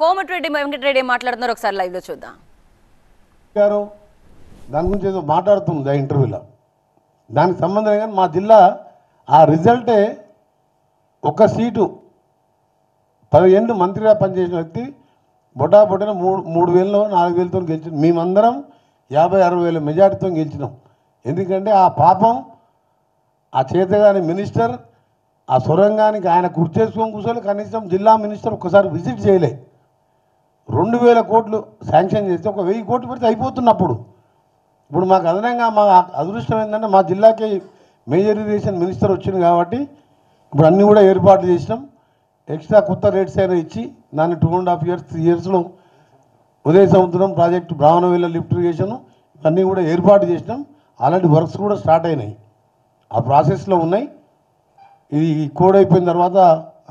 కోమటిరెడ్డి వెంకటరెడ్డి మాట్లాడుతున్నారు, ఒకసారి లైవ్ లో చూద్దాం. గారు దాని గురించి ఏదో మాట్లాడుతుంది ఆ ఇంటర్వ్యూలో, దానికి సంబంధం కానీ మా జిల్లా ఆ రిజల్టే ఒక సీటు 10 ఏళ్ళు మంత్రిగా పనిచేసిన వ్యక్తి బొటాబొటన 3,000 4,000తో గెలిచినాం. మేమందరం 50-60 వేల మెజార్టీతో గెలిచినాం. ఎందుకంటే ఆ పాపం ఆ చేతగాని మినిస్టర్ ఆ సొరంగానికి ఆయన కుర్చేసుకొని కూర్చొని కనీసం జిల్లా మినిస్టర్ ఒకసారి విజిట్ చేయలే. 2,000 కోట్లు శాంక్షన్ చేస్తే 1,000 కోట్లు పెడితే అయిపోతున్నప్పుడు ఇప్పుడు మాకు అదనంగా మా అదృష్టం ఏంటంటే మా జిల్లాకి మేజర్ ఇరిగేషన్ మినిస్టర్ వచ్చింది కాబట్టి ఇప్పుడు అన్నీ కూడా ఏర్పాట్లు చేసినాం. ఎక్స్ట్రా కొత్త రేట్స్ అయినా ఇచ్చి దాన్ని 2.5 years 3 yearsలో ఉదయ సముద్రం ప్రాజెక్టు బ్రాహ్మణవేల లిఫ్ట్ ఇరిగేషన్ అన్నీ కూడా ఏర్పాటు చేసినాం. అలాంటి వర్క్స్ కూడా స్టార్ట్ అయినాయి, ఆ ప్రాసెస్లో ఉన్నాయి. ఇది కోడ్ అయిపోయిన తర్వాత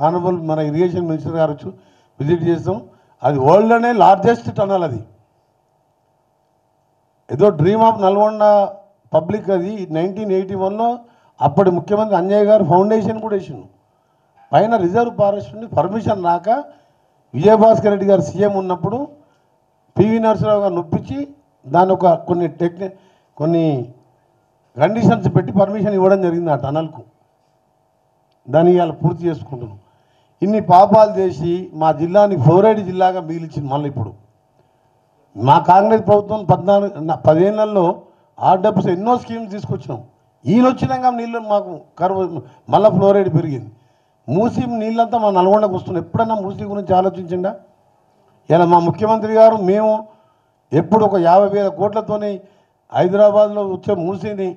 ఆనరబుల్ మన ఇరిగేషన్ మినిస్టర్ గారు వచ్చి విజిట్ చేస్తాం. అది వరల్డ్లోనే లార్జెస్ట్ టనల్, అది ఏదో డ్రీమ్ ఆఫ్ నల్గొండ పబ్లిక్. అది 1981లో అప్పటి ముఖ్యమంత్రి అంజయ్య గారు ఫౌండేషన్ కూడా వేసిండు. పైన రిజర్వ్ ఫారెస్ట్ నుండి పర్మిషన్ రాక విజయభాస్కర్ రెడ్డి గారు సీఎం ఉన్నప్పుడు పివి నరసింహరావు గారు నొప్పించి దాని ఒక కొన్ని కండిషన్స్ పెట్టి పర్మిషన్ ఇవ్వడం జరిగింది ఆ టనల్కు. దాన్ని ఇవాళ పూర్తి చేసుకుంటున్నాం. ఇన్ని పాపాలు చేసి మా జిల్లాని ఫ్లోరైడ్ జిల్లాగా మిగిలిచింది. మళ్ళీ ఇప్పుడు మా కాంగ్రెస్ ప్రభుత్వం 10 ఏళ్లలో ఆర్డబ్స్ ఎన్నో స్కీమ్స్ తీసుకొచ్చినాం. ఈయన వచ్చినాక నీళ్ళు మాకు కరువు, మళ్ళీ ఫ్లోరైడ్ పెరిగింది. మూసీ నీళ్ళంతా మా నల్గొండకు వస్తున్నాయి. ఎప్పుడన్నా మూసీ గురించి ఆలోచించిండా? ఇలా మా ముఖ్యమంత్రి గారు మేము ఎప్పుడు ఒక 50,000 కోట్లతోని హైదరాబాద్లో వచ్చే మూసీని